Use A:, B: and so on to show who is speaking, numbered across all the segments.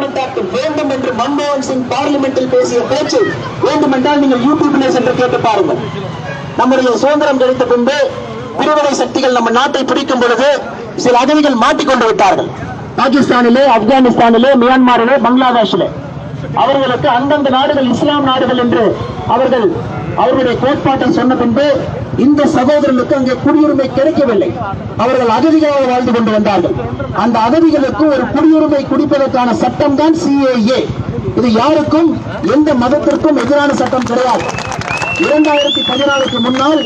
A: Amendment act வேண்டும் என்று மன்மோகன் சிங் பார்லிமெண்டில் பேசிய பேச்சு வேண்டுமென்றால் நீங்கள் யூடியூபிலே சென்று கேட்டு பாருங்கள். நம்முடைய சுதந்திரம் கிடைத்த பின்பு பிரிவினை சக்திகள் நம்ம நாட்டை பிடிக்கும் பொழுது சில அகதிகள் மாட்டிக்கொண்டு விட்டார்கள். பாகிஸ்தானிலே, ஆப்கானிஸ்தானிலே, மியான்மரிலே, பங்களாதேஷிலே அவர்களுக்கு அந்தந்த நாடுகள் இஸ்லாம் நாடுகள் என்று அவர்களுடைய கோட்பாட்டை சொன்ன பின்பு இந்த சகோதரர்களுக்கு அங்கே குடியுரிமை கிடைக்கவில்லை. அவர்கள் அகதிகளாக வாழ்ந்து கொண்டு வந்தார்கள். அந்த அகதிகளுக்கு ஒரு குடியுரிமை குடிப்பதற்கான சட்டம் தான் CAA. இது யாருக்கும் எந்த மதத்திற்கும் எதிரான சட்டம் கிடையாது. 2014க்கு முன்னால்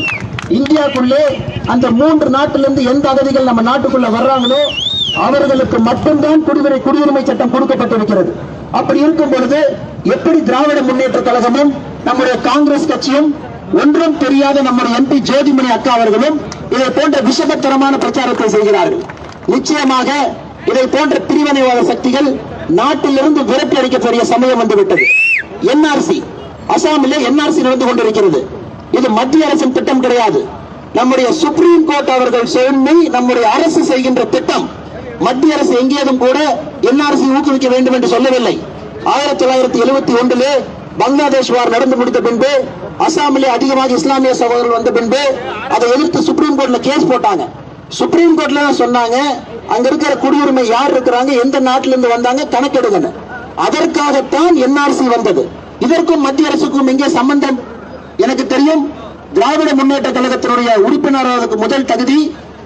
A: இந்தியாவுக்குள்ளே அந்த 3 நாட்டிலிருந்து எந்த அகதிகள் நம்ம நாட்டுக்குள்ள வர்றாங்களோ அவர்களுக்கு மட்டும்தான் குடியுரிமை சட்டம் கொடுக்கப்பட்டிருக்கிறது. அப்படி இருக்கும் பொழுது எப்படி திராவிட முன்னேற்ற கழகமும் நம்முடைய காங்கிரஸ் கட்சியும் ஒன்றும் தெரியாத நம்முடைய MP ஜோதிமணி அக்கா அவர்களும் இதை போன்ற விஷமத்தரமான பிரச்சாரத்தை செய்கிறார்கள். நிச்சயமாக இதை போன்ற பிரிவினைவாத சக்திகள் நாட்டிலிருந்து விரட்டி அடிக்கக்கூடிய சமயம் வந்துவிட்டது. NRC அசாமிலே NRC நடந்து கொண்டிருக்கிறது. இது மத்திய அரசின் திட்டம் கிடையாது. நம்முடைய சுப்ரீம் கோர்ட் அவர்கள் சொல்லி நம்முடைய அரசு செய்கின்ற திட்டம். மத்திய அரசு எங்கேயும் கூட NRC ஊக்குவிக்க வேண்டும் என்று சொல்லவில்லை. 1971 பங்களாதேஷ் வார் நடந்து முடித்த பின்பு அசாமிலே அதிகமாக இஸ்லாமிய சகோதரர்கள் வந்த பின்பு அதை எதிர்த்து சுப்ரீம் கோர்ட்ல கேஸ் போட்டாங்க. சுப்ரீம் கோர்ட்ல சொன்னாங்க அங்க இருக்கிற குடியுரிமை யார் இருக்கிறாங்க, எந்த நாட்டிலிருந்து வந்தாங்க கணக்கெடுங்க. அதற்காகத்தான் NRC வந்தது. இதற்கும் மத்திய அரசுக்கும் எங்கே சம்பந்தம்? எனக்கு தெரியும். திராவிட முன்னேற்ற கழகத்தினுடைய உறுப்பினராக முதல் தகுதி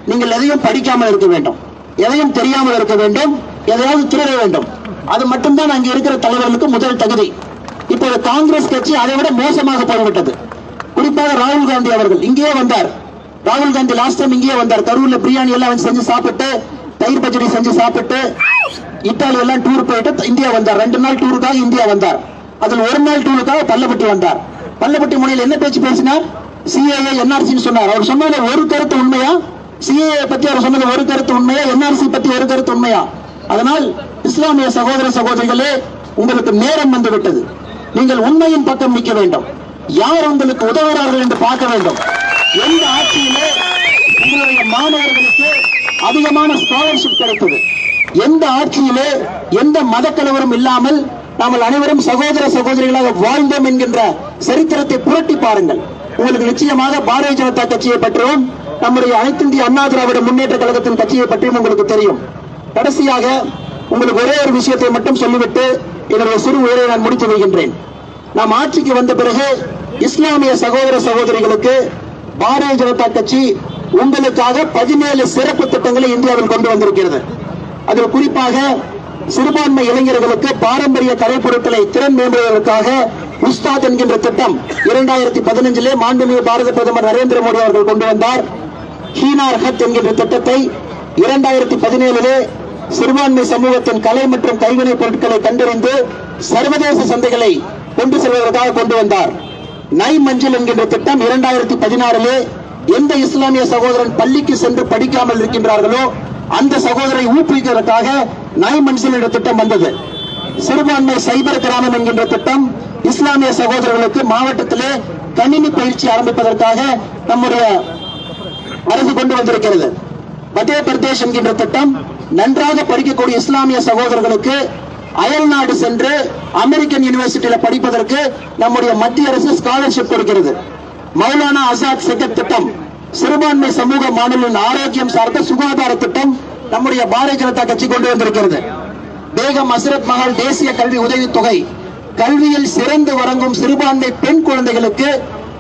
A: நீங்கள் எதையும் படிக்காமல் இருக்க வேண்டும், எதையும் தெரியாமல் இருக்க வேண்டும், எதையாவது திருட வேண்டும். அது மட்டும்தான் அங்கே இருக்கிற தலைவர்களுக்கு முதல் தகுதி. இப்போது காங்கிரஸ் கட்சி அதை விட மோசமாக போய்விட்டது. குறிப்பாக ராகுல் காந்தி அவர்கள் இங்கேயே வந்தார். ராகுல் காந்தி லாஸ்ட் டைம் இங்கேயே வந்தார். கரூர்ல பிரியாணி எல்லாம் செஞ்சு சாப்பிட்டு, தயிர் பச்சடி செஞ்சு சாப்பிட்டு, இத்தாலி எல்லாம் டூர் போயிட்டு இந்தியா வந்தார். 2 நாள் டூருக்காக இந்தியா வந்தார். அதில் 1 நாள் டூருக்காக பள்ளப்பட்டி வந்தார். பள்ளப்பட்டி மொழியில் என்ன பேச்சு பேசினார்? CAA NRC சொன்னார். அவர் சொன்னது ஒரு கருத்து உண்மையா? CAA பத்தி அவர் சொன்னது ஒரு கருத்து உண்மையா? NRC பத்தி ஒரு கருத்து உண்மையா? அதனால் இஸ்லாமிய சகோதர சகோதரிகளே, உங்களுக்கு நேரம் வந்து விட்டது. நீங்கள் உண்மையின் பக்கம் நிற்க வேண்டும். யார் உங்களுக்கு உதவுகிறார்கள் என்று பார்க்க வேண்டும். எந்த ஆட்சியிலே உங்களுடைய மாணவர்களுக்கு அதிகமான ஸ்காலர்ஷிப் கிடைத்தது? எந்த ஆட்சியிலே எந்த மத கலவரம் இல்லாமல் நாங்கள் அனைவரும் சகோதர சகோதரிகளாக வாழ்ந்தோம் என்கின்ற சரித்திரத்தை புரட்டி பாருங்கள். உங்களுக்கு நிச்சயமாக பாரதிய ஜனதா கட்சியை பற்றியும் நம்முடைய அனைத்து இந்திய அண்ணா திராவிட முன்னேற்ற கழகத்தின் கட்சியை பற்றியும் உங்களுக்கு தெரியும். கடைசியாக உங்களுக்கு ஒரே ஒரு விஷயத்தை மட்டும் சொல்லிவிட்டு என்னுடைய சிறு உரையை நான் முடித்து வைக்கின்றேன். நாம் ஆட்சிக்கு வந்த பிறகு இஸ்லாமிய சகோதர சகோதரிகளுக்கு பாரதிய ஜனதா கட்சி உங்களுக்காக 17 சிறப்பு திட்டங்களை இந்தியாவில் கொண்டு வந்திருக்கிறது. அதில் குறிப்பாக சிறுபான்மை இளைஞர்களுக்கு பாரம்பரிய கலைப்பொருட்களை திறன் மேம்படுவதற்காக உஸ்தாத் என்கின்ற திட்டம் 2015 மாண்புமிகு பாரத பிரதமர் நரேந்திர மோடி அவர்கள் கொண்டு வந்தார். ஹீனார் ஹத் என்கின்ற திட்டத்தை 2017 சிறுபான்மை சமூகத்தின் கலை மற்றும் கைவினை பொருட்களை கண்டறிந்து சர்வதேச சந்தைகளை கொண்டு செல்வதற்காக கொண்டு வந்தார். நை மஞ்சள் என்கின்ற திட்டம் 2016 எந்த இஸ்லாமிய சகோதரன் பள்ளிக்கு சென்று படிக்காமல் இருக்கின்றார்களோ அந்த சகோதரை ஊக்குவிப்பதற்காக நை மஞ்சள் என்ற திட்டம் வந்தது. சிறுபான்மை சைபர் கிராமம் என்கின்ற திட்டம் இஸ்லாமிய சகோதரர்களுக்கு மாவட்டத்திலே கணினி பயிற்சி ஆரம்பிப்பதற்காக நம்முடைய அரசு கொண்டு வந்திருக்கிறது. மத்திய பிரதேஷ் என்கின்ற திட்டம் நன்றாக படிக்கக்கூடிய இஸ்லாமிய சகோதரர்களுக்கு அயல் நாடு சென்று அமெரிக்கன் யூனிவர்சிட்டியில படிப்பதற்கு நம்முடைய மத்திய அரசு ஸ்காலர்ஷிப் கொடுக்கிறது. மௌலானா ஆசாத் செகத் திட்டம் சிறுபான்மை சமூக மாநிலின் ஆரோக்கியம் சார்ந்த சுகாதார திட்டம் நம்முடைய பாரதிய ஜனதா கட்சி கொண்டு வந்திருக்கிறது. பேகம் ஹசரத் மஹால் தேசிய கல்வி உதவித்தொகை, கல்வியில் சிறந்து வரங்கும் சிறுபான்மை பெண் குழந்தைகளுக்கு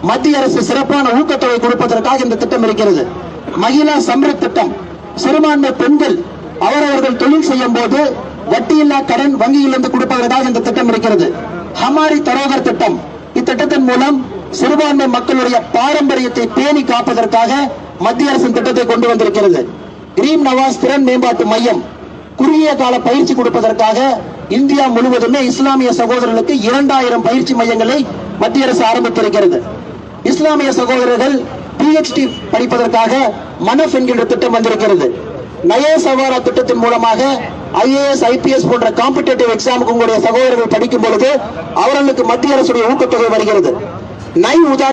A: மத்திய அரசு சிறப்பான ஊக்கத்தொகை கொடுப்பதற்காக இந்த திட்டம் இருக்கிறது. மகிழா சம்ரித் திட்டம், சிறுபான்மை பெண்கள் அவரவர்கள் தொழில் செய்யும் போது வட்டியில்லா கடன் வங்கியிலிருந்து கொடுப்பதற்காக இந்த திட்டம் இருக்கிறது. ஹமாரி தரோகர் திட்டம், இத்திட்டத்தின் மூலம் சிறுபான்மை மக்களுடைய பாரம்பரியத்தை பேணி காப்பதற்காக மத்திய அரசின் திட்டத்தை கொண்டு வந்திருக்கிறது. கிரீம் நவாஸ் திறன் மேம்பாட்டு மையம், குறுகிய கால பயிற்சி கொடுப்பதற்காக இந்தியா முழுவதுமே இஸ்லாமிய சகோதரர்களுக்கு 2000 பயிற்சி மையங்களை மத்திய அரசு ஆரம்பித்திருக்கிறது. இஸ்லாமிய சகோதரர்கள் PhD படிப்பதற்காக மனஃப் என்கின்ற திட்டம் வந்திருக்கிறது. நயே சவாரா திட்டத்தின் மூலமாக IAS IPS போன்ற காம்படிட்டிவ் எக்ஸாமுக்கு உங்களுடைய சகோதரர்கள் படிக்கும் பொழுது அவர்களுக்கு மத்திய அரசுடைய ஊக்கத்தொகை வருகிறது. நை உதா